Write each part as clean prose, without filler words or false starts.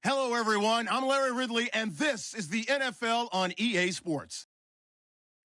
Hello, everyone. I'm Larry Ridley, and this is the NFL on EA Sports.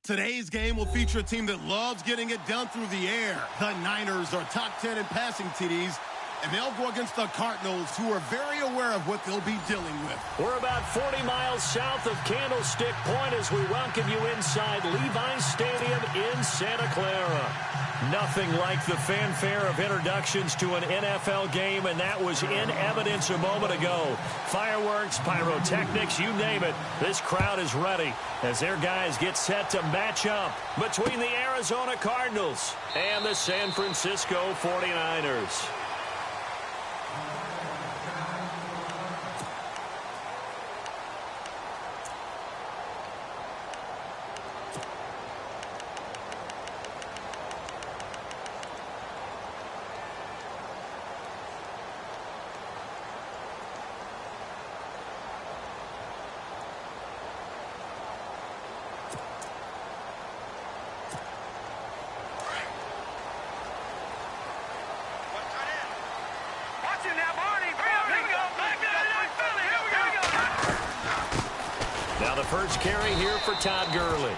Today's game will feature a team that loves getting it done through the air. The Niners are top 10 in passing TDs, and they'll go against the Cardinals, who are very aware of what they'll be dealing with. We're about 40 miles south of Candlestick Point as we welcome you inside Levi's Stadium in Santa Clara. Nothing like the fanfare of introductions to an NFL game, and that was in evidence a moment ago. Fireworks, pyrotechnics, you name it. This crowd is ready as their guys get set to match up between the Arizona Cardinals and the San Francisco 49ers. Now the first carry here for Todd Gurley.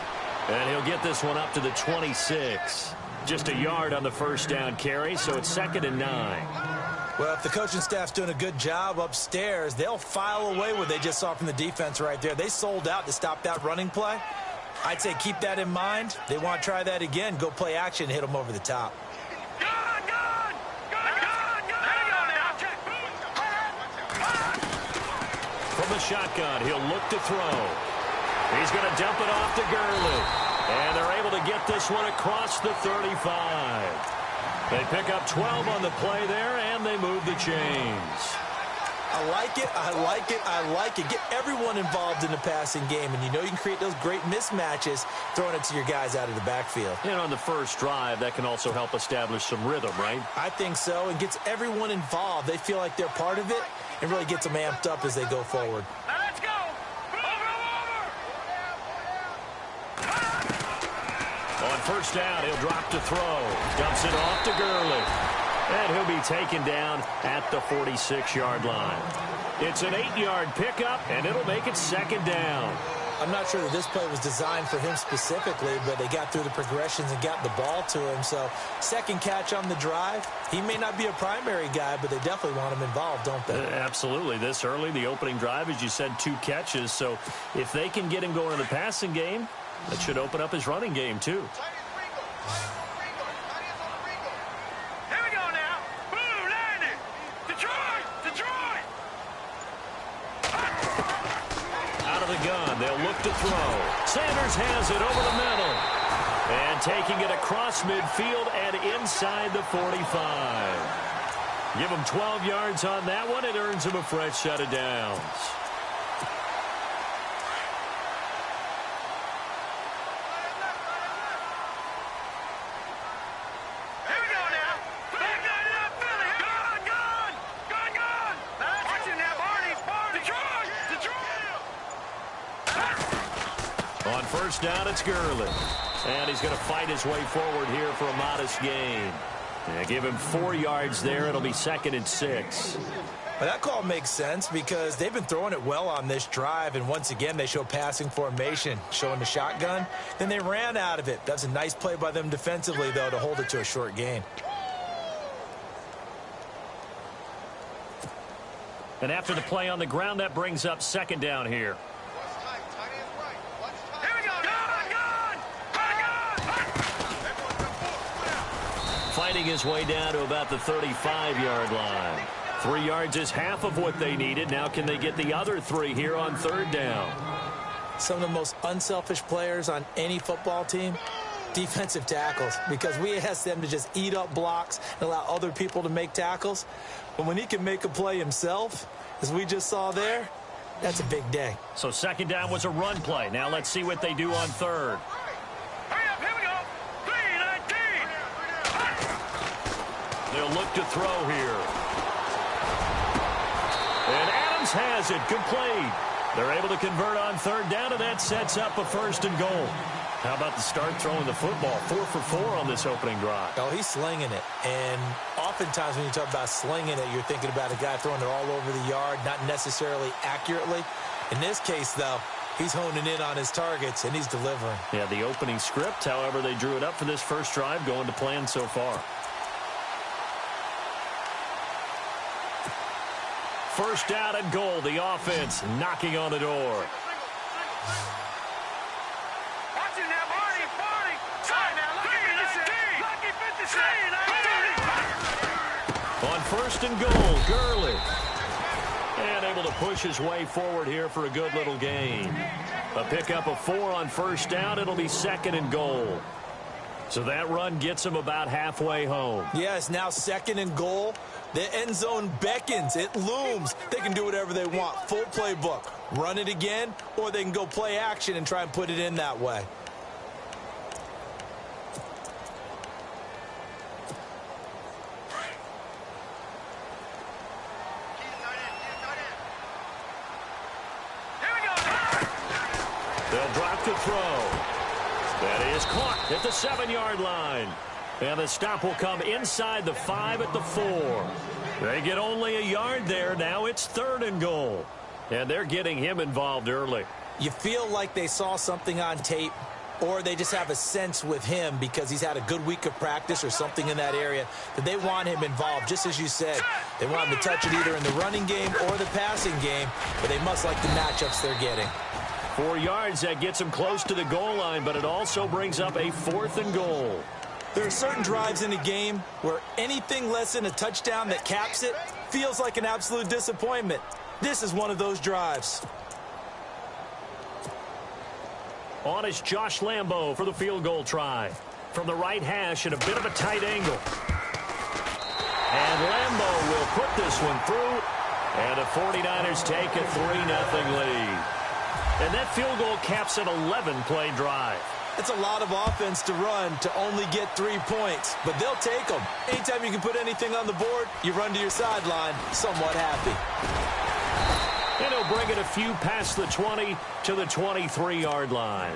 And he'll get this one up to the 26. Just a yard on the first down carry, so it's 2nd and 9. Well, if the coaching staff's doing a good job upstairs, they'll file away what they just saw from the defense right there. They sold out to stop that running play. I'd say keep that in mind. They want to try that again. Go play action, hit them over the top. From the shotgun, he'll look to throw. He's going to dump it off to Gurley. And they're able to get this one across the 35. They pick up 12 on the play there, and they move the chains. I like it, I like it, I like it. Get everyone involved in the passing game, and you know you can create those great mismatches throwing it to your guys out of the backfield. And on the first drive, that can also help establish some rhythm, right? I think so, and gets everyone involved. They feel like they're part of it, and really gets them amped up as they go forward. Now let's go! On first down, he'll drop to throw. Dumps it off to Gurley. And he'll be taken down at the 46-yard line. It's an 8-yard pickup, and it'll make it 2nd down. I'm not sure that this play was designed for him specifically, but they got through the progressions and got the ball to him. So, second catch on the drive. He may not be a primary guy, but they definitely want him involved, don't they? Absolutely. This early, the opening drive, as you said, 2 catches. So, if they can get him going in the passing game, that should open up his running game, too. They'll look to throw. Sanders has it over the middle. And taking it across midfield and inside the 45. Give him 12 yards on that one. It earns him a fresh set of downs. On first down, it's Gurley. And he's going to fight his way forward here for a modest gain. And give him 4 yards there. It'll be 2nd and 6. Well, that call makes sense because they've been throwing it well on this drive. And once again, they show passing formation, showing the shotgun. Then they ran out of it. That's a nice play by them defensively, though, to hold it to a short gain. And after the play on the ground, that brings up 2nd down here. Fighting his way down to about the 35-yard line. 3 yards is half of what they needed. Now can they get the other 3 here on 3rd down? Some of the most unselfish players on any football team, defensive tackles, because we ask them to just eat up blocks and allow other people to make tackles. But when he can make a play himself, as we just saw there, that's a big day. So 2nd down was a run play. Now let's see what they do on 3rd. They'll look to throw here. And Adams has it complete. They're able to convert on 3rd down, and that sets up a 1st and goal. How about the start throwing the football? 4 for 4 on this opening drive. Oh, he's slinging it. And oftentimes when you talk about slinging it, you're thinking about a guy throwing it all over the yard, not necessarily accurately. In this case, though, he's honing in on his targets, and he's delivering. Yeah, the opening script, however, they drew it up for this first drive, going to plan so far. First down and goal, the offense knocking on the door. On first and goal, Gurley. And able to push his way forward here for a good little gain. A pickup of 4 on first down. It'll be second and goal. So that run gets him about halfway home. Yeah, it's now second and goal. The end zone beckons. It looms. They can do whatever they want. Full playbook. Run it again, or they can go play action and try and put it in that way. They'll drop the throw. That is caught at the 7-yard line. And the stop will come inside the 5 at the 4. They get only a yard there. Now it's third and goal. And they're getting him involved early. You feel like they saw something on tape, or they just have a sense with him because he's had a good week of practice or something in that area that they want him involved. Just as you said, they want him to touch it either in the running game or the passing game, but they must like the matchups they're getting. 4 yards, that gets him close to the goal line, but it also brings up a 4th and goal. There are certain drives in a game where anything less than a touchdown that caps it feels like an absolute disappointment. This is one of those drives. On is Josh Lambo for the field goal try. From the right hash at a bit of a tight angle. And Lambo will put this one through. And the 49ers take a 3-0 lead. And that field goal caps an 11-play drive. It's a lot of offense to run to only get 3 points, but they'll take them. Anytime you can put anything on the board, you run to your sideline somewhat happy. And he'll bring it a few past the 20 to the 23-yard line.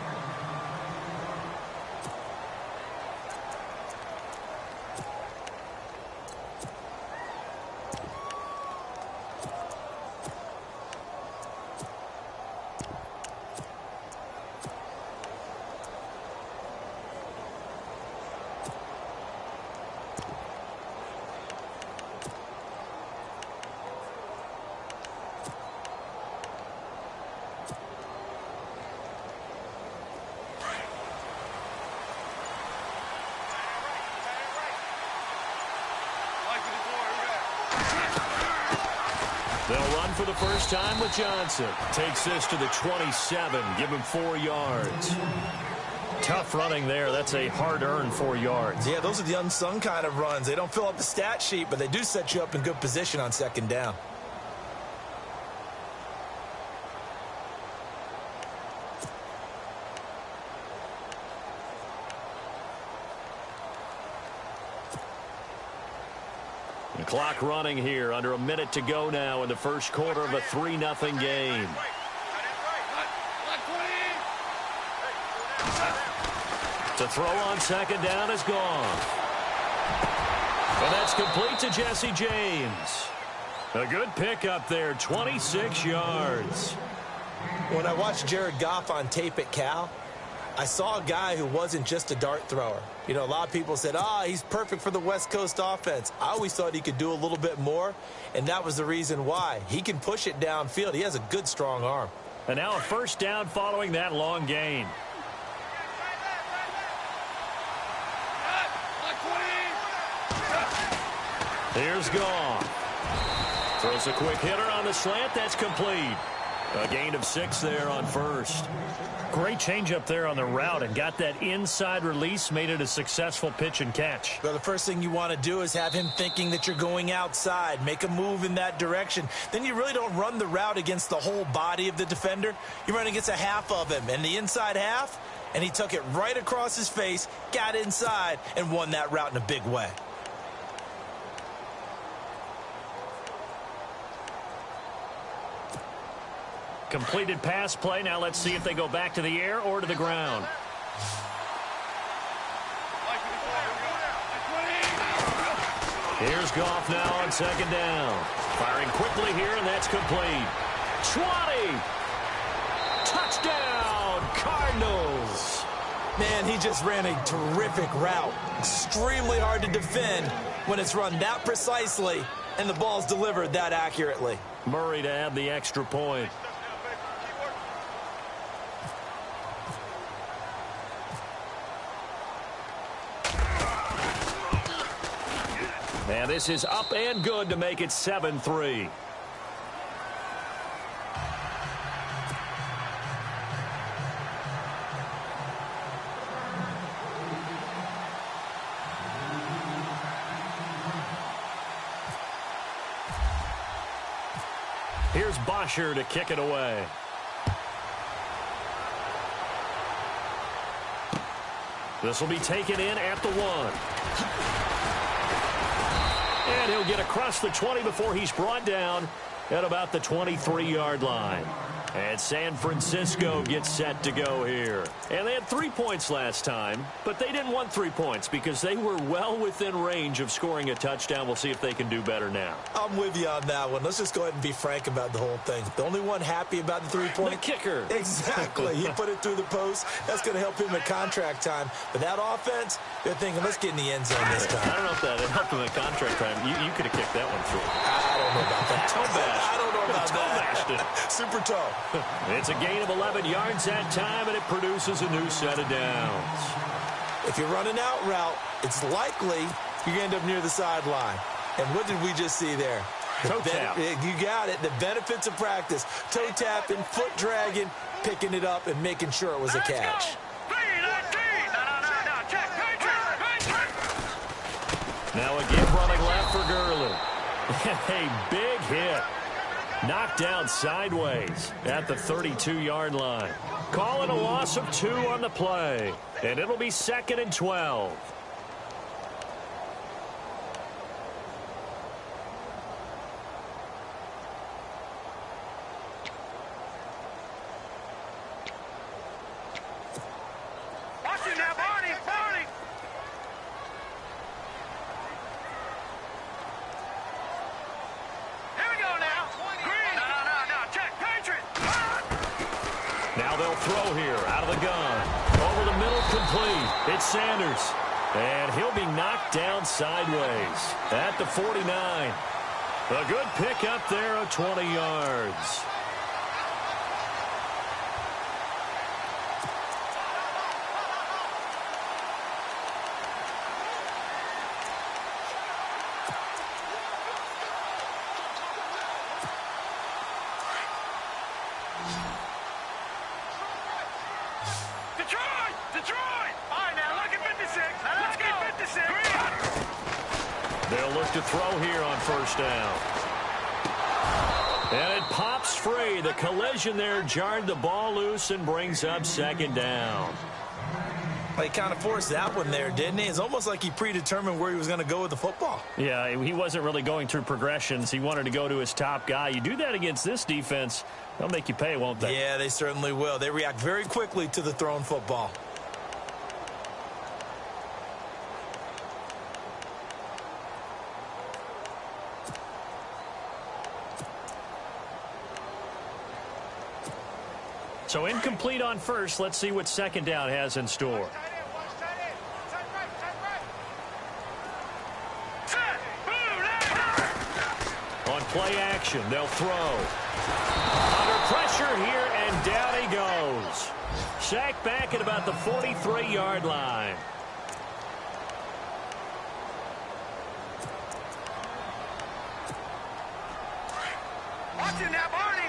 They'll run for the first time with Johnson. Takes this to the 27. Give him 4 yards. Tough running there. That's a hard-earned 4 yards. Yeah, those are the unsung kind of runs. They don't fill up the stat sheet, but they do set you up in good position on second down. The clock running here. Under a minute to go now in the first quarter of a 3-0 game. To throw on second down is gone. And that's complete to Jesse James. A good pickup there, 26 yards. When I watched Jared Goff on tape at Cal, I saw a guy who wasn't just a dart thrower. You know, a lot of people said, he's perfect for the West Coast offense. I always thought he could do a little bit more, and that was the reason why. He can push it downfield. He has a good, strong arm. And now a first down following that long gain. Here's Goff. Throws a quick hitter on the slant. That's complete. A gain of 6 there on first. Great change up there on the route and got that inside release, made it a successful pitch and catch. Well, the first thing you want to do is have him thinking that you're going outside, make a move in that direction. Then you really don't run the route against the whole body of the defender. You run against a half of him, and the inside half, and he took it right across his face, got inside, and won that route in a big way. Completed pass play. Now let's see if they go back to the air or to the ground. Here's Goff now on second down. Firing quickly here, and that's complete. 20. Touchdown, Cardinals. Man, he just ran a terrific route. Extremely hard to defend when it's run that precisely and the ball's delivered that accurately. Murray to add the extra point. And this is up and good to make it 7-3. Here's Bosher to kick it away. This will be taken in at the 1. And he'll get across the 20 before he's brought down at about the 23-yard line. And San Francisco gets set to go here. And they had 3 points last time, but they didn't want 3 points because they were well within range of scoring a touchdown. We'll see if they can do better now. I'm with you on that one. Let's just go ahead and be frank about the whole thing. The only one happy about the 3-point? The kicker. Exactly. He put it through the post. That's going to help him at contract time. But that offense, they're thinking, let's get in the end zone this time. I don't know if that helped him at contract time. You could have kicked that one through. I don't know about that. Toe bash. I don't know about that. Super toe. It's a gain of 11 yards that time, and it produces a new set of downs. If you're running out route, it's likely you're going to end up near the sideline. And what did we just see there? Toe tap. You got it. The benefits of practice. Toe tapping, foot dragging, picking it up, and making sure it was a catch. Now again running left for Gurley. A big hit. Knocked down sideways at the 32-yard line. Calling a loss of 2 on the play. And it'll be 2nd and 12. Now they'll throw here out of the gun. Over the middle, complete. It's Sanders. And he'll be knocked down sideways at the 49. A good pickup there of 20 yards. They'll look to throw here on first down. And it pops free. The collision there jarred the ball loose and brings up 2nd down. Well, he kind of forced that one there, didn't he? It's almost like he predetermined where he was going to go with the football. Yeah, he wasn't really going through progressions. He wanted to go to his top guy. You do that against this defense, they'll make you pay, won't they? Yeah, they certainly will. They react very quickly to the thrown football. So incomplete on first. Let's see what 2nd down has in store. On play action, they'll throw. Under pressure here, and down he goes. Sacked back at about the 43-yard line. Watching that, Barney!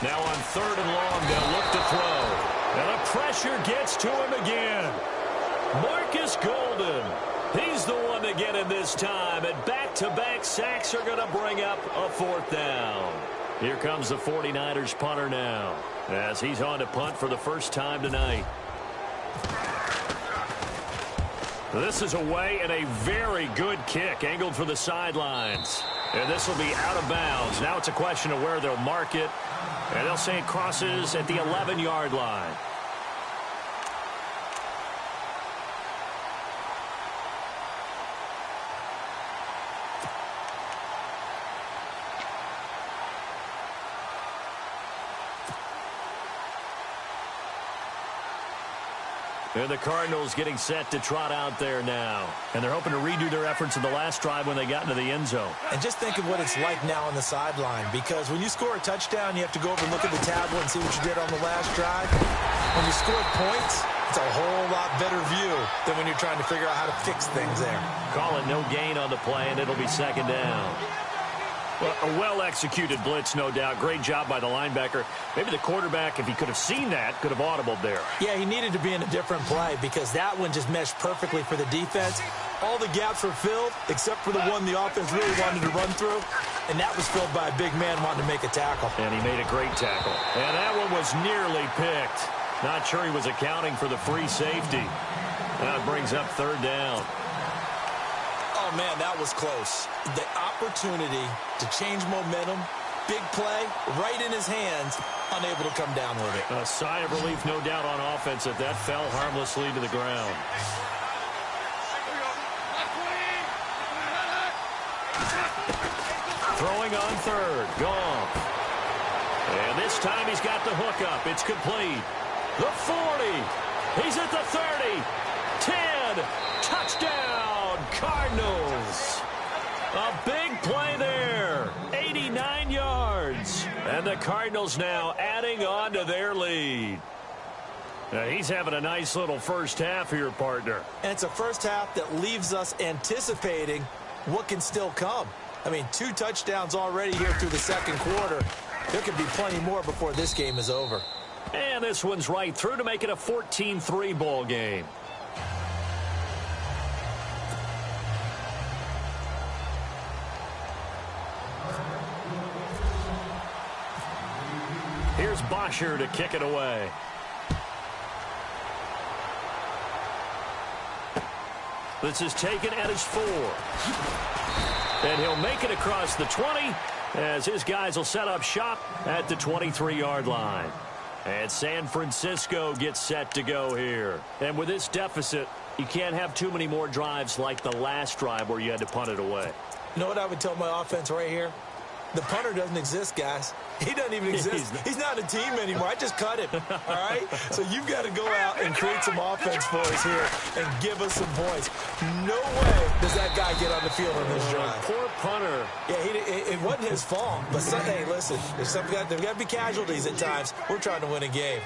Now on 3rd and long, they'll look to throw. And the pressure gets to him again. Marcus Golden. He's the one to get him this time. And back-to-back sacks are going to bring up a 4th down. Here comes the 49ers punter now, as he's on to punt for the first time tonight. This is away and a very good kick angled for the sidelines. And this will be out of bounds. Now it's a question of where they'll mark it. And they'll say it crosses at the 11-yard line. And the Cardinals getting set to trot out there now. And they're hoping to redo their efforts in the last drive when they got into the end zone. And just think of what it's like now on the sideline, because when you score a touchdown, you have to go over and look at the tablet and see what you did on the last drive. When you score points, it's a whole lot better view than when you're trying to figure out how to fix things there. Call it no gain on the play, and it'll be second down. Well, a well-executed blitz, no doubt. Great job by the linebacker. Maybe the quarterback, if he could have seen that, could have audibled there. Yeah, he needed to be in a different play because that one just meshed perfectly for the defense. All the gaps were filled except for the one the offense really wanted to run through, and that was filled by a big man wanting to make a tackle. And he made a great tackle. And that one was nearly picked. Not sure he was accounting for the free safety. That brings up third down. Oh, man, that was close. The opportunity to change momentum, big play, right in his hands, unable to come down with it. A sigh of relief, no doubt, on offense that fell harmlessly to the ground. Throwing on third, gone. And this time he's got the hook up. It's complete. The 40. He's at the 30. 10. Touchdown, Cardinals. A big play there. 89 yards. And the Cardinals now adding on to their lead. Now he's having a nice little first half here, partner. And it's a first half that leaves us anticipating what can still come. I mean, 2 touchdowns already here through the second quarter. There could be plenty more before this game is over. And this one's right through to make it a 14-3 ball game. Here's Bosher to kick it away. This is taken at his 4. And he'll make it across the 20 as his guys will set up shop at the 23-yard line. And San Francisco gets set to go here. And with this deficit, you can't have too many more drives like the last drive where you had to punt it away. You know what I would tell my offense right here? The punter doesn't exist, guys. He doesn't even exist. He's not a team anymore. I just cut him, all right? So you've got to go out and create some offense for us here and give us some points. No way does that guy get on the field on this drive. Poor punter. Yeah, it wasn't his fault. But, hey, listen, there's got to be casualties at times. We're trying to win a game.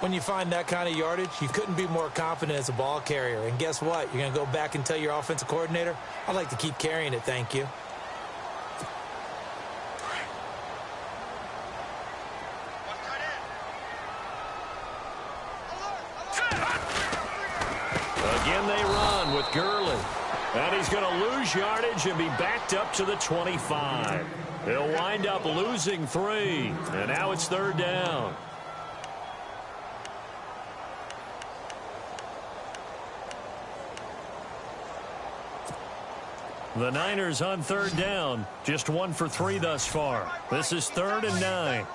When you find that kind of yardage, you couldn't be more confident as a ball carrier. And guess what? You're going to go back and tell your offensive coordinator, I'd like to keep carrying it, thank you. Again they run with Gurley. And he's going to lose yardage and be backed up to the 25. He'll wind up losing 3. And now it's third down. The Niners on third down. Just 1 for 3 thus far. This is 3rd and 9.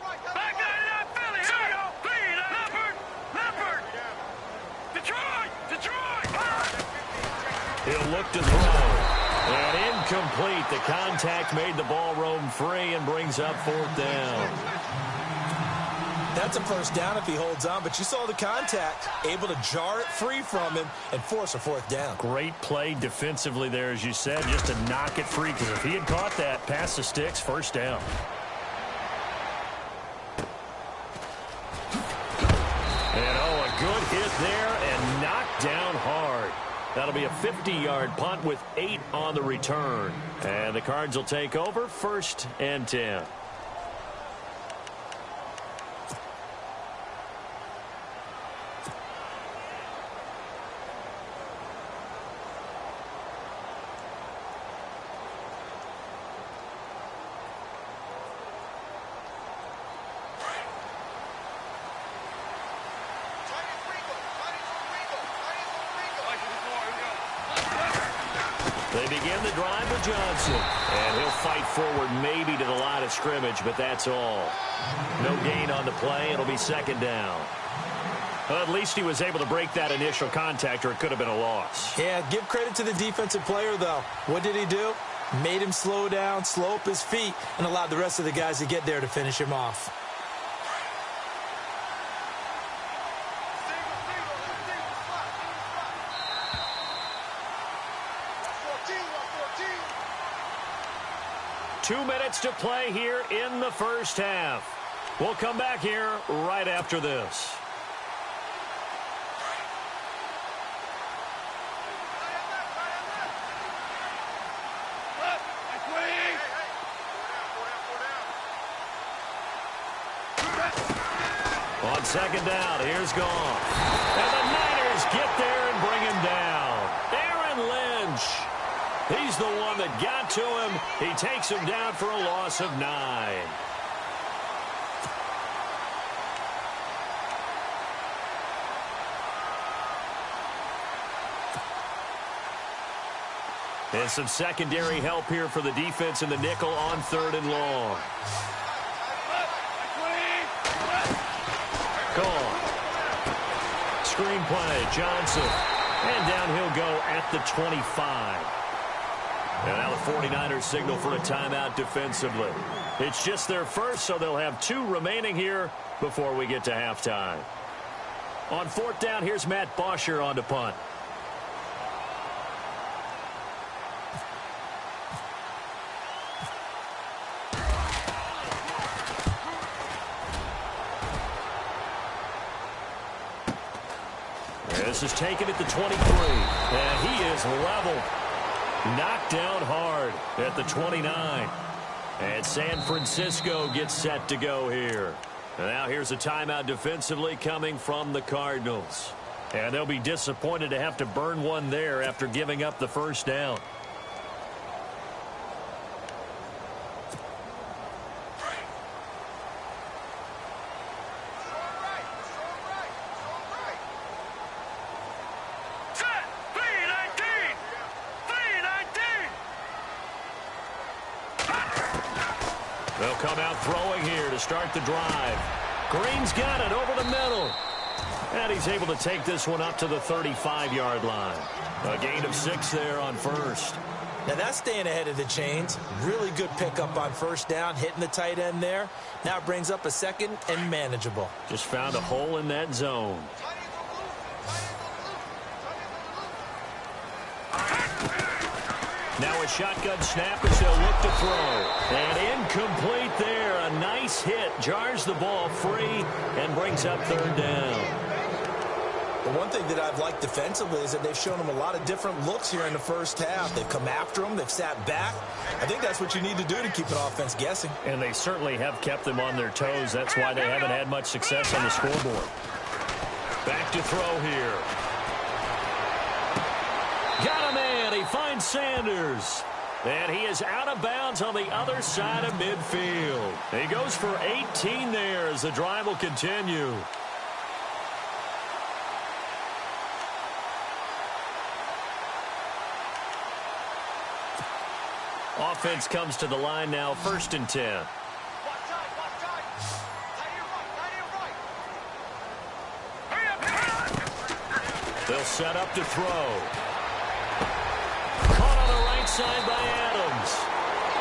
He'll look to throw. And incomplete. The contact made the ball roam free and brings up 4th down. That's a first down if he holds on, but you saw the contact, able to jar it free from him and force a 4th down. Great play defensively there, as you said, just to knock it free, because if he had caught that, past the sticks, first down. And, a good hit there and knocked down hard. That'll be a 50-yard punt with 8 on the return. And the Cards will take over 1st and 10. They begin the drive with Johnson. And he'll fight forward maybe to the line of scrimmage, but that's all. No gain on the play. It'll be second down. Well, at least he was able to break that initial contact, or it could have been a loss. Yeah, give credit to the defensive player, though. What did he do? Made him slow down, slow up his feet, and allowed the rest of the guys to get there to finish him off. Two minutes to play here in the first half. We'll come back here right after this. On second down, here's Goff. And the Niners get there and bring him down. Aaron Lynch. He's the one that got to him. He takes him down for a loss of 9. And some secondary help here for the defense in the nickel on 3rd and long. Gone. Screen play, Johnson. And down he'll go at the 25. And now the 49ers signal for a timeout defensively. It's just their first, so they'll have 2 remaining here before we get to halftime. On 4th down, here's Matt Bosher on to punt. This is taken at the 23, and he is leveled. Knocked down hard at the 29. And San Francisco gets set to go here. And now here's a timeout defensively coming from the Cardinals. And they'll be disappointed to have to burn one there after giving up the first down. They'll come out throwing here to start the drive. Green's got it over the middle. And he's able to take this one up to the 35-yard line. A gain of 6 there on first. Now that's staying ahead of the chains. Really good pickup on first down, hitting the tight end there. Now it brings up a second and manageable. Just found a hole in that zone. Now a shotgun snap as they'll look to throw. And incomplete there. A nice hit. Jars the ball free and brings up 3rd down. The one thing that I've liked defensively is that they've shown them a lot of different looks here in the first half. They've come after them. They've sat back. I think that's what you need to do to keep an offense guessing. And they certainly have kept them on their toes. That's why they haven't had much success on the scoreboard. Back to throw here. Got a man. He finds Sanders. And he is out of bounds on the other side of midfield. He goes for 18 there as the drive will continue. Offense comes to the line now, 1st and 10. They'll set up to throw. Caught on the right side by Adams.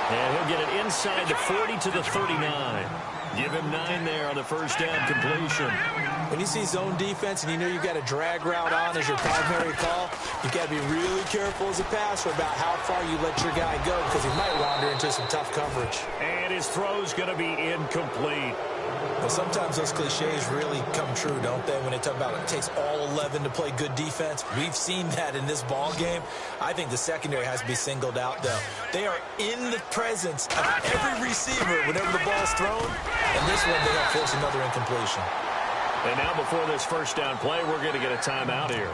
And he'll get it inside the 40 to the 39. Give him 9 there on the first down completion. When you see zone defense and you know you've got a drag route on as your primary call, you've got to be really careful as a passer about how far you let your guy go because he might wander into some tough coverage. And his throw's going to be incomplete. Well, sometimes those cliches really come true, don't they? When they talk about it takes all 11 to play good defense. We've seen that in this ball game. I think the secondary has to be singled out, though. They are in the presence of every receiver whenever the ball's thrown. And this one, they don't force another incompletion. And now before this first down play, we're going to get a timeout here,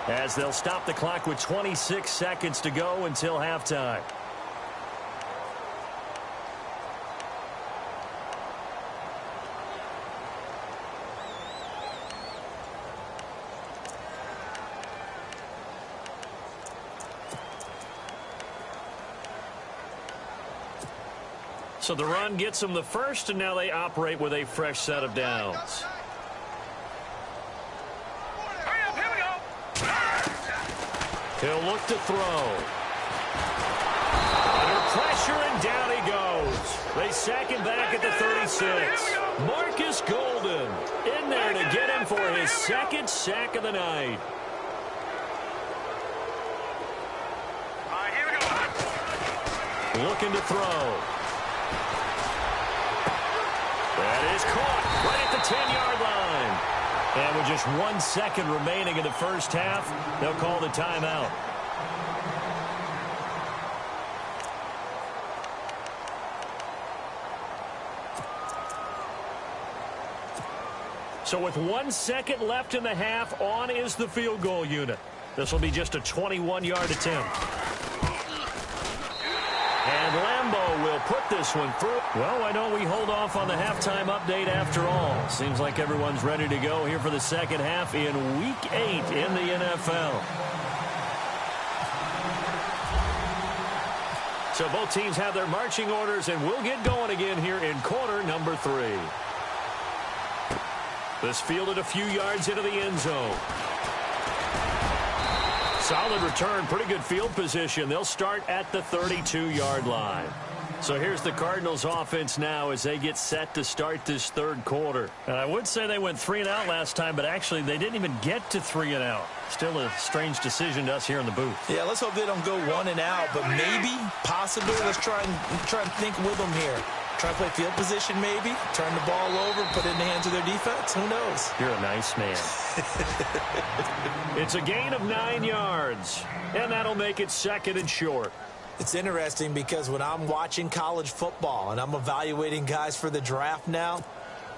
as they'll stop the clock with 26 seconds to go until halftime. So the run gets them the first, and now they operate with a fresh set of downs. Hurry up, here we go. He'll look to throw. Under pressure, and down he goes. They sack him back at the 36. Marcus Golden in there to get him for his second sack of the night. All right, here we go. Looking to throw. That is caught right at the 10-yard line. And with just 1 second remaining in the first half, they'll call the timeout. So with 1 second left in the half, on is the field goal unit. This will be just a 21-yard attempt. And Lambeau will put this one through. Well, why don't we hold off on the halftime update after all? Seems like everyone's ready to go here for the second half in Week 8 in the NFL. So both teams have their marching orders, and we'll get going again here in quarter number 3. This fielded a few yards into the end zone. Solid return, pretty good field position. They'll start at the 32-yard line. So here's the Cardinals offense now as they get set to start this third quarter. And I would say they went 3 and out last time, but actually they didn't even get to 3 and out. Still a strange decision to us here in the booth. Yeah, let's hope they don't go 1 and out, but maybe, possibly, let's try and think with them here. Try to play field position maybe, turn the ball over, put it in the hands of their defense. Who knows? You're a nice man. It's a gain of 9 yards, and that'll make it 2nd and short. It's interesting because when I'm watching college football and I'm evaluating guys for the draft now,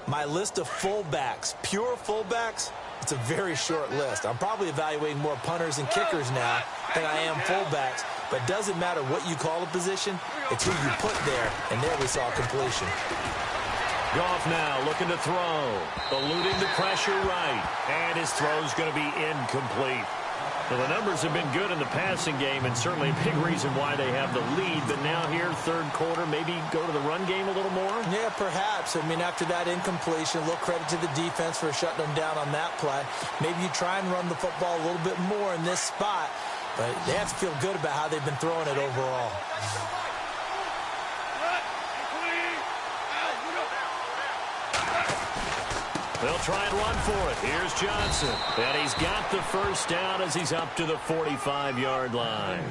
my list of fullbacks, pure fullbacks, it's a very short list. I'm probably evaluating more punters and kickers now than I am fullbacks. But it doesn't matter what you call a position, it's who you put there, and there we saw completion. Goff now looking to throw, eluding the pressure right, and his throw's going to be incomplete. Well, the numbers have been good in the passing game, and certainly a big reason why they have the lead. But now here, third quarter, maybe go to the run game a little more? Yeah, perhaps. I mean, after that incompletion, a little credit to the defense for shutting them down on that play. Maybe you try and run the football a little bit more in this spot. But they have to feel good about how they've been throwing it overall. They'll try and run for it. Here's Johnson. And he's got the first down as he's up to the 45-yard line.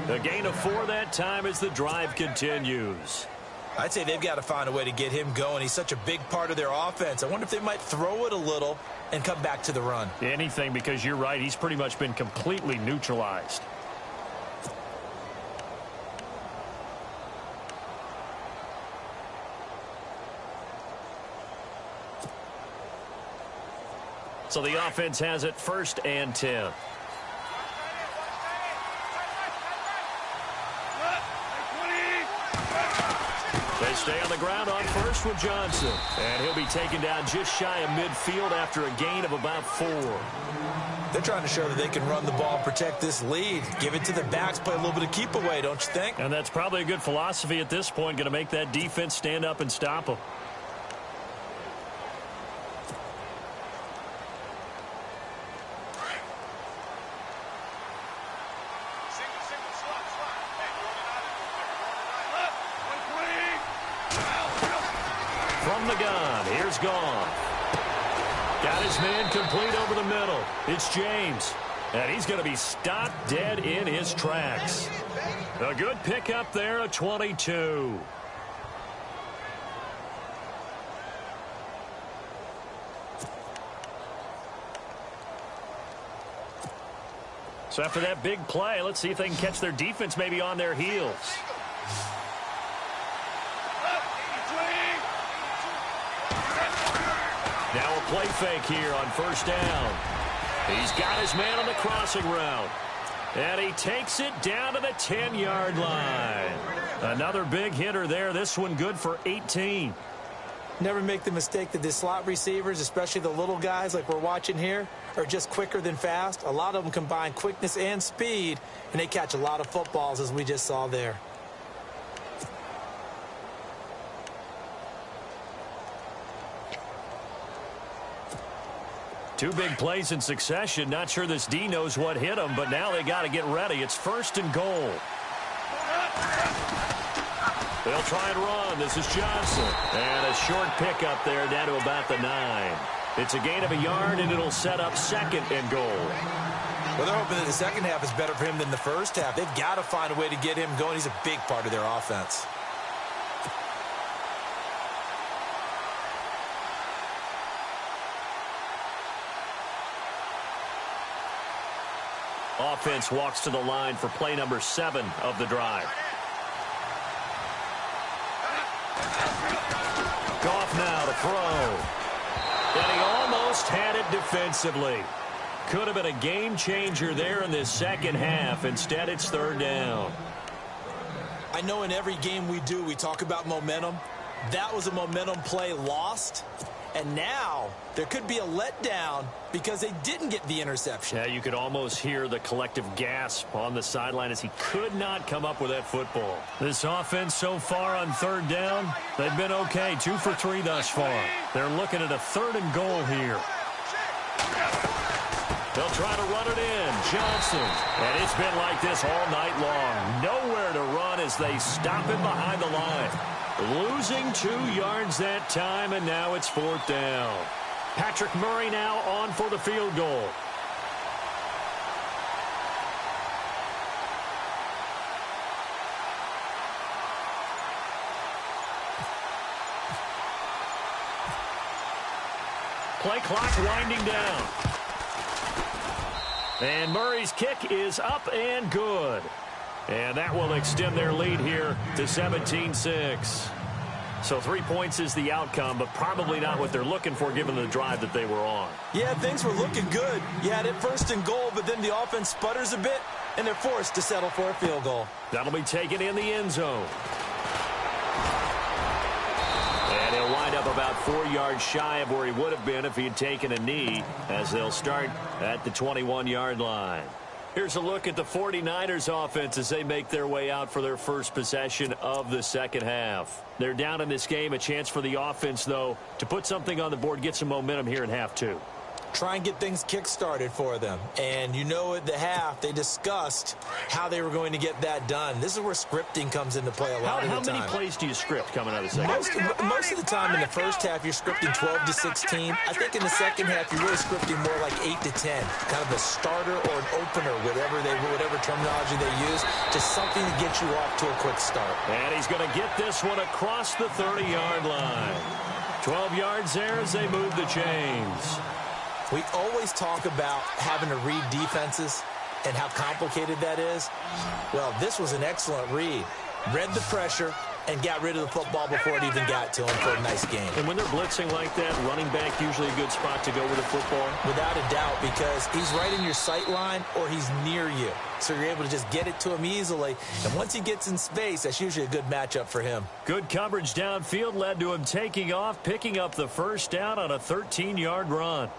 A gain of 4 that time as the drive continues. I'd say they've got to find a way to get him going. He's such a big part of their offense. I wonder if they might throw it a little and come back to the run. Anything, because you're right. He's pretty much been completely neutralized. So the offense has it 1st and 10. They stay on the ground on first with Johnson. And he'll be taken down just shy of midfield after a gain of about 4. They're trying to show that they can run the ball and protect this lead. Give it to the backs, play a little bit of keep away, don't you think? And that's probably a good philosophy at this point, going to make that defense stand up and stop them. From the gun, here's Goff. Got his man complete over the middle. It's James. And he's going to be stopped dead in his tracks. A good pickup there, a 22. So after that big play, let's see if they can catch their defense maybe on their heels. Now a play fake here on first down. He's got his man on the crossing route. And he takes it down to the 10-yard line. Another big hitter there. This one good for 18. Never make the mistake that the slot receivers, especially the little guys like we're watching here, are just quicker than fast. A lot of them combine quickness and speed, and they catch a lot of footballs, as we just saw there. Two big plays in succession. Not sure this D knows what hit him, but now they got to get ready. It's 1st and goal. They'll try and run. This is Johnson. And a short pickup there down to about the 9. It's a gain of a yard, and it'll set up 2nd and goal. Well, they're hoping that the second half is better for him than the first half. They've got to find a way to get him going. He's a big part of their offense. Offense walks to the line for play number 7 of the drive. Goff now to throw. And he almost had it defensively. Could have been a game changer there in this second half. Instead, it's 3rd down. I know in every game we do, we talk about momentum. That was a momentum play lost. And now there could be a letdown because they didn't get the interception. Yeah, you could almost hear the collective gasp on the sideline as he could not come up with that football. This offense so far on 3rd down, they've been okay. 2 for 3 thus far. They're looking at a 3rd and goal here. They'll try to run it in. Johnson. And it's been like this all night long. Nowhere to run as they stop him behind the line. Losing 2 yards that time, and now it's 4th down. Patrick Murray now on for the field goal. Play clock winding down. And Murray's kick is up and good. And that will extend their lead here to 17-6. So 3 points is the outcome, but probably not what they're looking for given the drive that they were on. Yeah, things were looking good. You had it 1st and goal, but then the offense sputters a bit, and they're forced to settle for a field goal. That'll be taken in the end zone. And he'll wind up about 4 yards shy of where he would have been if he had taken a knee, as they'll start at the 21-yard line. Here's a look at the 49ers offense as they make their way out for their first possession of the second half. They're down in this game. A chance for the offense, though, to put something on the board, get some momentum here in half 2. Try and get things kick-started for them. And you know at the half, they discussed how they were going to get that done. This is where scripting comes into play a lot of the time. How many plays do you script coming out of the second? Most of the time in the first half, you're scripting 12 to 16. I think in the second half, you're really scripting more like 8 to 10. Kind of a starter or an opener, whatever terminology they use, just something to get you off to a quick start. And he's going to get this one across the 30-yard line. 12 yards there as they move the chains. We always talk about having to read defenses and how complicated that is. Well, this was an excellent read. Read the pressure and got rid of the football before it even got to him for a nice game. And when they're blitzing like that, running back usually a good spot to go with the football? Without a doubt, because he's right in your sight line or he's near you. So you're able to just get it to him easily. And once he gets in space, that's usually a good matchup for him. Good coverage downfield led to him taking off, picking up the first down on a 13-yard run.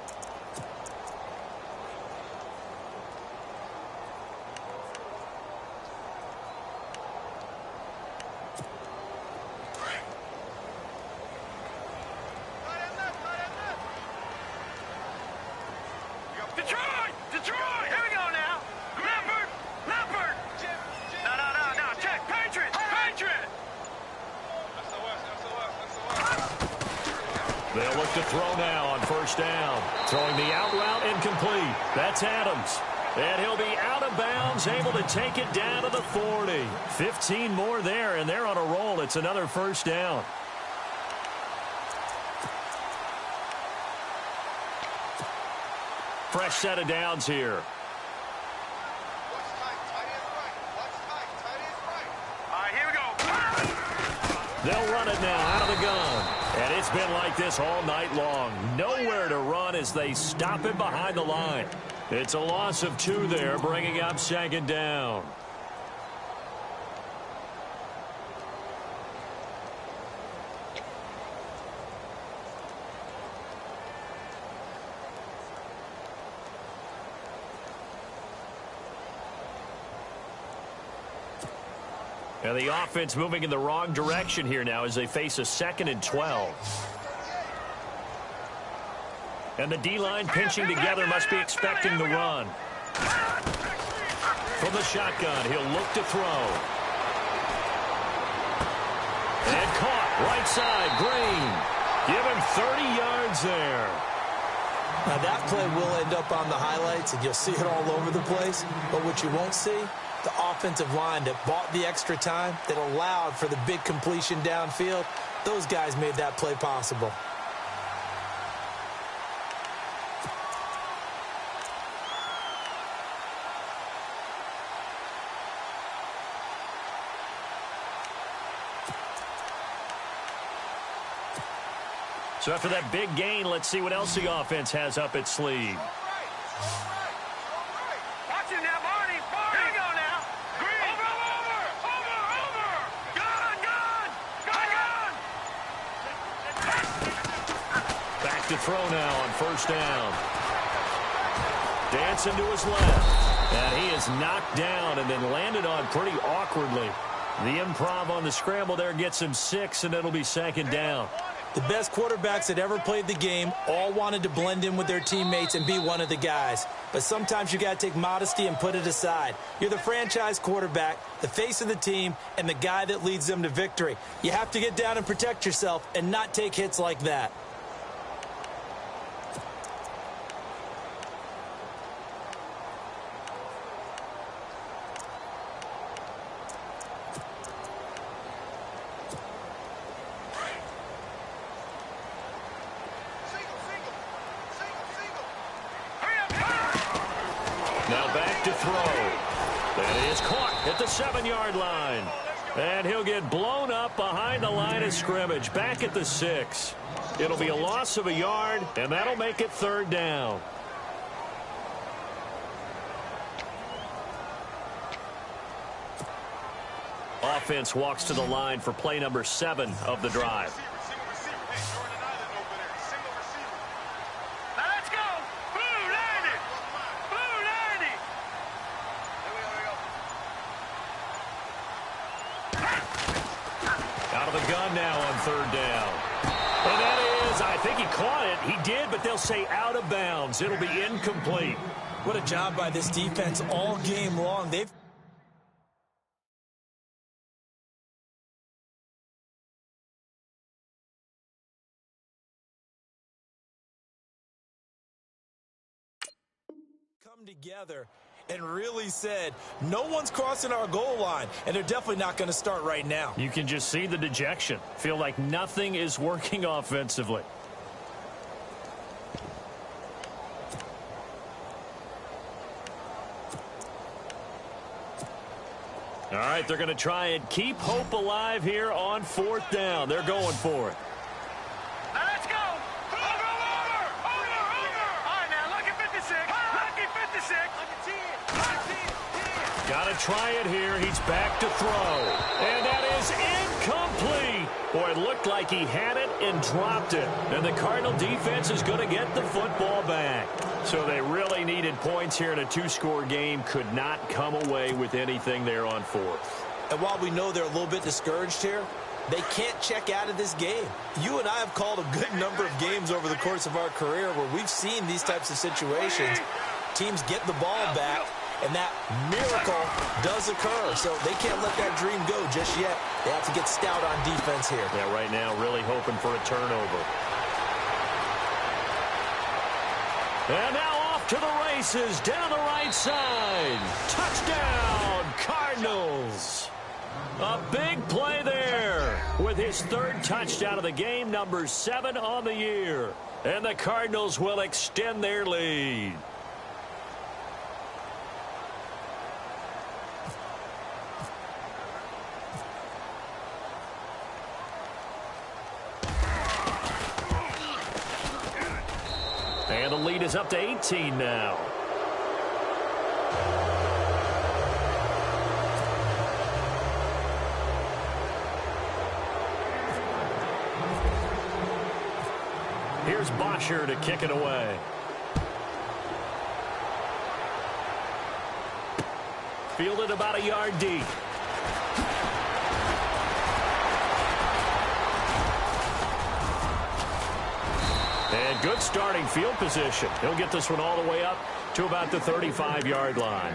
They'll look to throw now on first down. Throwing the out route incomplete. That's Adams. And he'll be out of bounds, able to take it down to the 40. 15 more there, and they're on a roll. It's another first down. Fresh set of downs here. They'll run it now out of the gun. And it's been like this all night long. Nowhere to run as they stop him behind the line. It's a loss of 2 there, bringing up second down. And the offense moving in the wrong direction here now as they face a 2nd and 12. And the D-line pinching together must be expecting the run. From the shotgun, he'll look to throw. And caught, right side, Green. Give him 30 yards there. Now that play will end up on the highlights, and you'll see it all over the place. But what you won't see, the offensive line that bought the extra time, that allowed for the big completion downfield, those guys made that play possible. So after that big gain, let's see what else the offense has up its sleeve. Watch it now, Marty. Here we go now. Green. Over. Gun. Back to throw now on first down. Dancing to his left. And he is knocked down and then landed on pretty awkwardly. The improv on the scramble there gets him 6, and it'll be second down. The best quarterbacks that ever played the game all wanted to blend in with their teammates and be one of the guys. But sometimes you got to take modesty and put it aside. You're the franchise quarterback, the face of the team, and the guy that leads them to victory. You have to get down and protect yourself and not take hits like that. Now back to throw. That is caught at the 7-yard line. And he'll get blown up behind the line of scrimmage, back at the 6. It'll be a loss of a yard, and that'll make it third down. Offense walks to the line for play number 7 of the drive. Third down. And that is, I think he caught it. He did, but they'll say out of bounds. It'll be incomplete. What a job by this defense all game long. They've come together and really said, no one's crossing our goal line, and they're definitely not going to start right now. You can just see the dejection. Feel like nothing is working offensively. All right, they're going to try and keep hope alive here on fourth down. They're going for it. Now let's go. Over. All right, now, lucky 56. Lucky 56. Got to try it here. He's back to throw. And that is incomplete. Boy, it looked like he had it and dropped it. And the Cardinal defense is going to get the football back. So they really needed points here in a 2-score game. Could not come away with anything there on fourth. And while we know they're a little bit discouraged here, they can't check out of this game. You and I have called a good number of games over the course of our career where we've seen these types of situations. Teams get the ball back, and that miracle does occur. So they can't let that dream go just yet. They have to get stout on defense here. Yeah, right now really hoping for a turnover. And now off to the races down the right side. Touchdown, Cardinals. A big play there with his 3rd touchdown of the game, number 7 on the year. And the Cardinals will extend their lead. And the lead is up to 18 now. Here's Bosher to kick it away. Fielded about a yard deep. And good starting field position. He'll get this one all the way up to about the 35-yard line.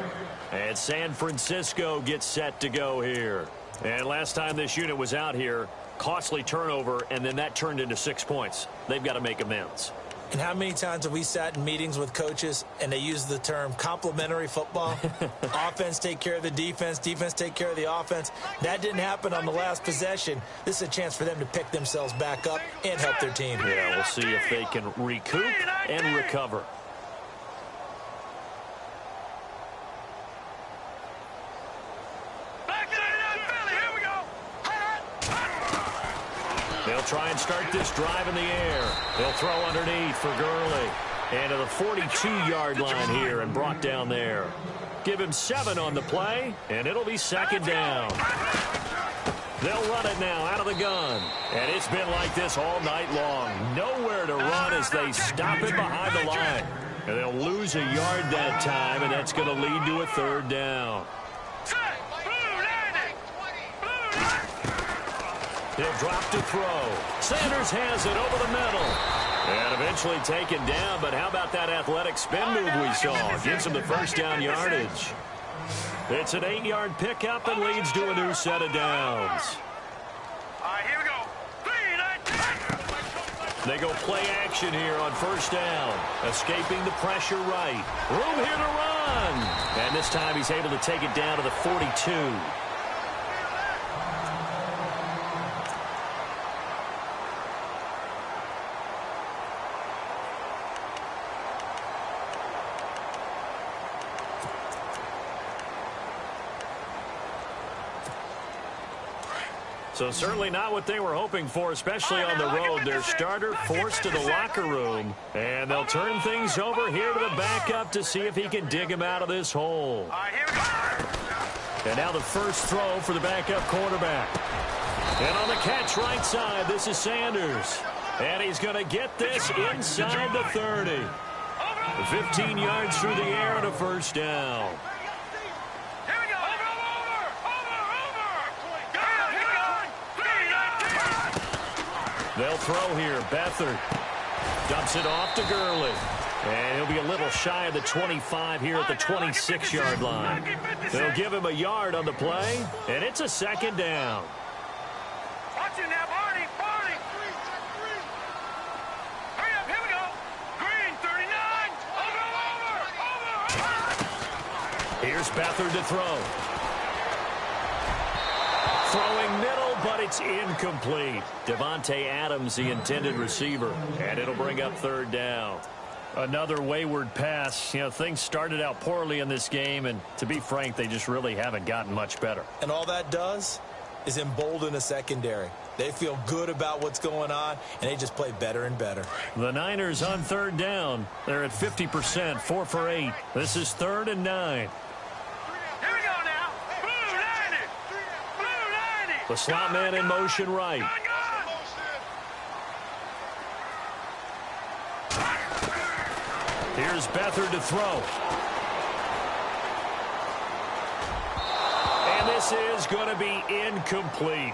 And San Francisco gets set to go here. And last time this unit was out here, costly turnover, and then that turned into 6 points. They've got to make amends. And how many times have we sat in meetings with coaches and they use the term complementary football? Offense take care of the defense, defense take care of the offense. That didn't happen on the last possession. This is a chance for them to pick themselves back up and help their team. Yeah, we'll see if they can recoup and recover. They'll try and start this drive in the air. They'll throw underneath for Gurley. And to the 42-yard line here and brought down there. Give him 7 on the play, and it'll be second down. They'll run it now out of the gun. And it's been like this all night long. Nowhere to run as they stop it behind the line. And they'll lose a yard that time, and that's going to lead to a third down. He'll drop to throw. Sanders has it over the middle. And eventually taken down, but how about that athletic spin move we saw? Gives him the first down yardage. It's an 8-yard pickup and leads to a new set of downs. All right, here we go. 3, 9, 10. They go play action here on first down. Escaping the pressure right. Room here to run. And this time he's able to take it down to the 42. So certainly not what they were hoping for, especially on the road. Their starter forced to the locker room. And they'll turn things over here to the backup to see if he can dig him out of this hole. All right, here we go. And now the first throw for the backup quarterback. And on the catch right side, this is Sanders. And he's going to get this inside the 30. 15 yards through the air and a first down. They'll throw here. Beathard dumps it off to Gurley. And he'll be a little shy of the 25 here at the 26-yard line. They'll give him a yard on the play, and it's a second down. Watch it now, Barney. Barney. Hurry up, here we go. Green, 39. Over. Here's Beathard to throw. Throwing middle, but it's incomplete. Devontae Adams, the intended receiver, and it'll bring up third down. Another wayward pass. You know, things started out poorly in this game, and to be frank, they just really haven't gotten much better. And all that does is embolden a secondary. They feel good about what's going on, and they just play better and better. The Niners on third down. They're at 50%, 4 for 8. This is 3rd and 9. The slot man in motion right. Here's Beathard to throw. And this is going to be incomplete.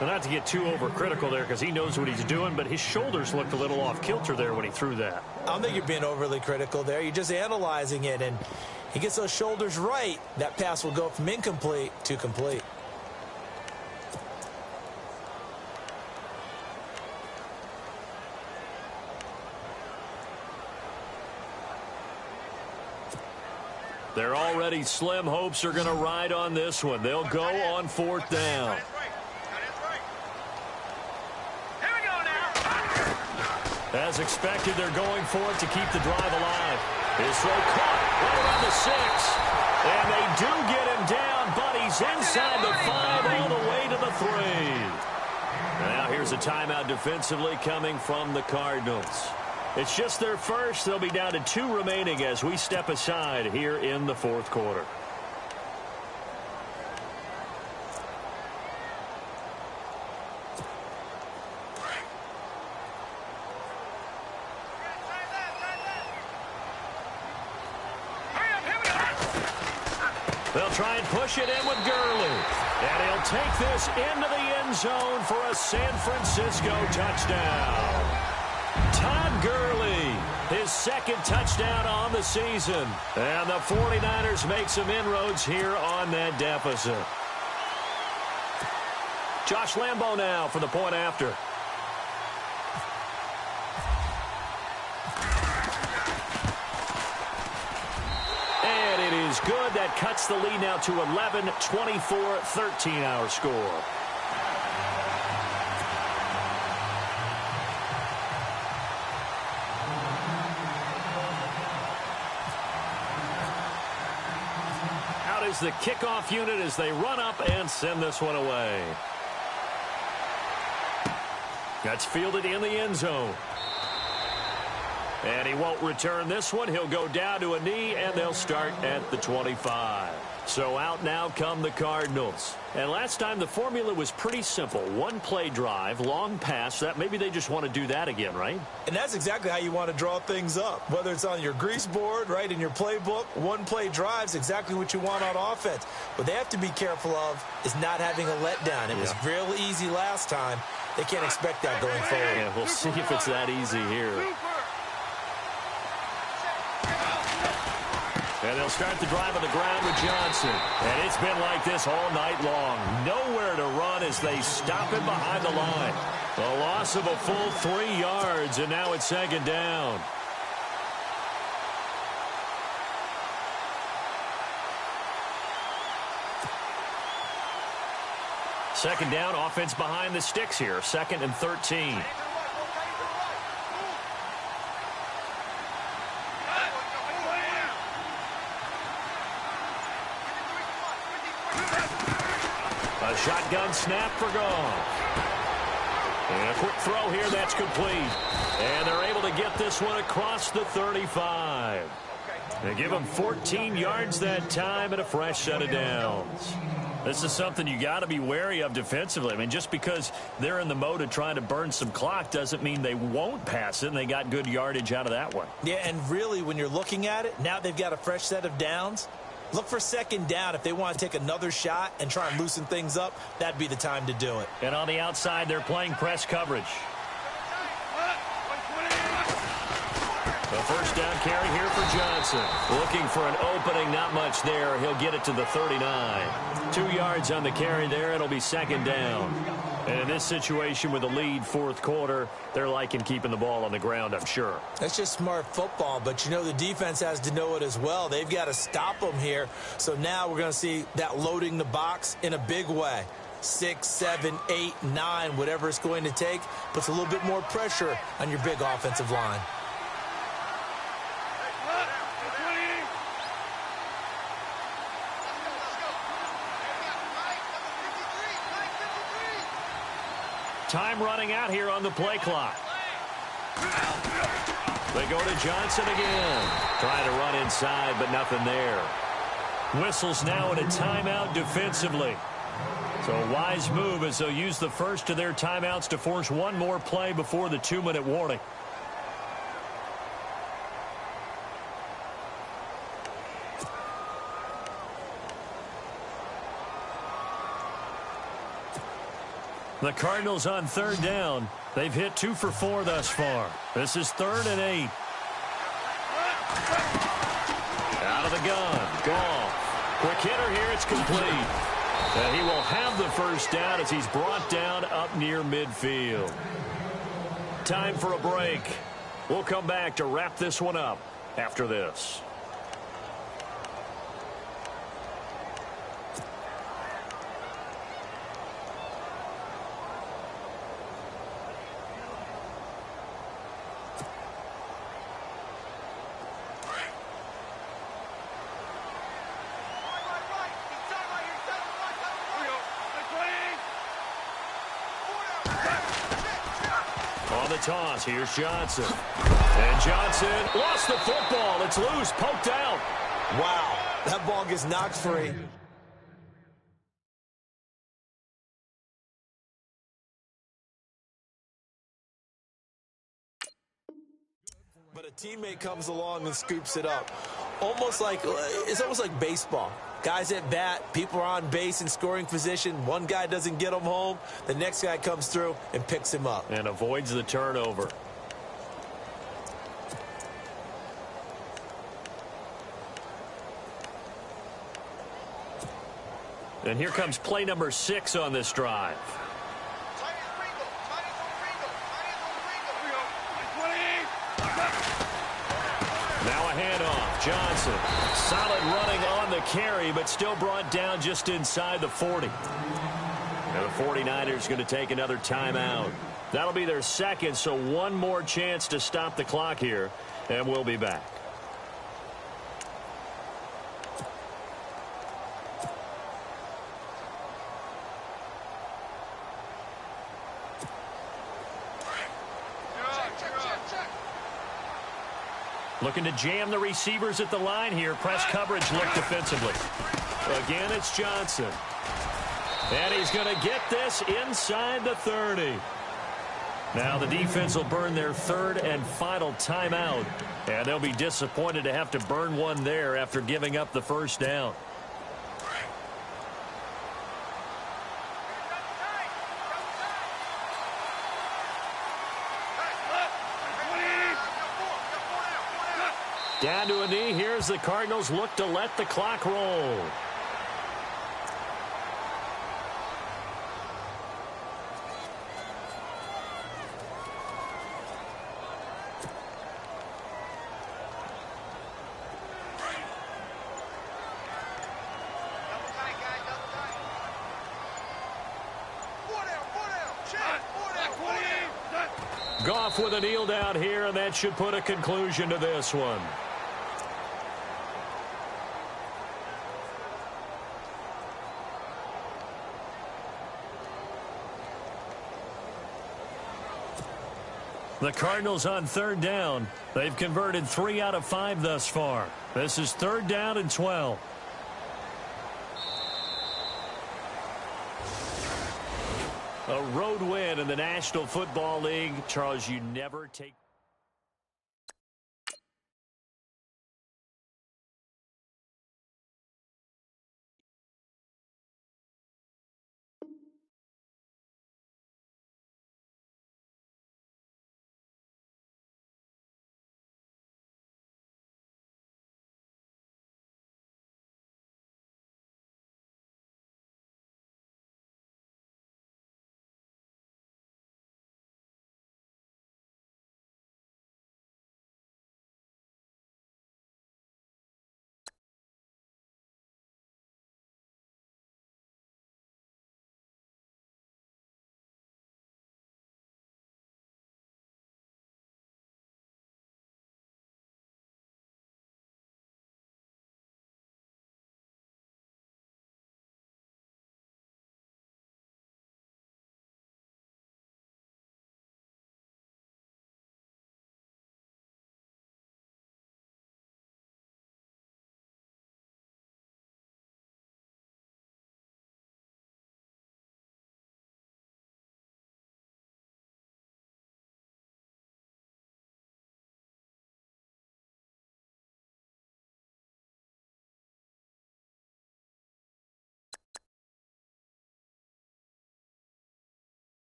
Well, not to get too overcritical there because he knows what he's doing, but his shoulders looked a little off kilter there when he threw that. I don't think you're being overly critical there. You're just analyzing it, and he gets those shoulders right. That pass will go from incomplete to complete. They're already slim hopes are going to ride on this one. They'll go on 4th down. As expected, they're going for it to keep the drive alive. His throw caught right around the 6. And they do get him down, but he's inside the 5 all the way to the 3. Now here's a timeout defensively coming from the Cardinals. It's just their first. They'll be down to 2 remaining as we step aside here in the 4th quarter. They'll try and push it in with Gurley. And he'll take this into the end zone for a San Francisco touchdown. Todd Gurley, his second touchdown on the season. And the 49ers make some inroads here on that deficit. Josh Lambo now for the point after. And it is good. That cuts the lead now to 11, 24, 13 our score. Out is the kickoff unit as they run up and send this one away. That's fielded in the end zone. And he won't return this one. He'll go down to a knee, and they'll start at the 25. So out now come the Cardinals. And last time the formula was pretty simple. One play drive, long pass. That maybe they just want to do that again, right? And that's exactly how you want to draw things up. Whether it's on your grease board, right, in your playbook, one play drive's exactly what you want on offense. What they have to be careful of is not having a letdown. It was real easy last time. They can't expect that going forward. Yeah, we'll see if it's that easy here. And they'll start the drive on the ground with Johnson. And it's been like this all night long. Nowhere to run as they stop him behind the line. A loss of a full 3 yards, and now it's second down. Second down, offense behind the sticks here. 2nd and 13. A shotgun snap for Goff. And a quick throw here, that's complete. And they're able to get this one across the 35. They give him 14 yards that time and a fresh set of downs. This is something you got to be wary of defensively. I mean, just because they're in the mode of trying to burn some clock doesn't mean they won't pass it, and they got good yardage out of that one. Yeah, and really, when you're looking at it, now they've got a fresh set of downs. Look for second down. If they want to take another shot and try and loosen things up, that'd be the time to do it. And on the outside, they're playing press coverage. The first down carry here for Johnson. Looking for an opening, not much there. He'll get it to the 39. 2 yards on the carry there. It'll be second down. And in this situation with a lead fourth quarter, they're liking keeping the ball on the ground, I'm sure. That's just smart football, but you know the defense has to know it as well. They've got to stop them here. So now we're going to see that loading the box in a big way. 6, 7, 8, 9, whatever it's going to take, puts a little bit more pressure on your big offensive line. Time running out here on the play clock. They go to Johnson again. Trying to run inside, but nothing there. Whistles now in a timeout defensively. So a wise move as they'll use the first of their timeouts to force one more play before the 2-minute warning. The Cardinals on third down. They've hit 2 for 4 thus far. This is 3rd and 8. Out of the gun. Goff. Quick hitter here. It's complete. And he will have the first down as he's brought down up near midfield. Time for a break. We'll come back to wrap this one up after this. Toss. Here's Johnson. And Johnson lost the football. It's loose. Poked out. Wow. That ball gets knocked free. But a teammate comes along and scoops it up. It's almost like baseball. Guys at bat, people are on base in scoring position. One guy doesn't get him home. The next guy comes through and picks him up. And avoids the turnover. And here comes play number 6 on this drive. Now a handoff. Johnson. Solid running on the carry, but still brought down just inside the 40. Now the 49ers going to take another timeout. That'll be their second, so one more chance to stop the clock here, and we'll be back. Looking to jam the receivers at the line here. Press coverage look defensively. Again, it's Johnson. And he's going to get this inside the 30. Now the defense will burn their third and final timeout. And they'll be disappointed to have to burn one there after giving up the first down. Down to a knee. Here's the Cardinals look to let the clock roll. Goff with a kneel down here, and that should put a conclusion to this one. The Cardinals on third down. They've converted 3 out of 5 thus far. This is 3rd down and 12. A road win in the National Football League. Charles, you never take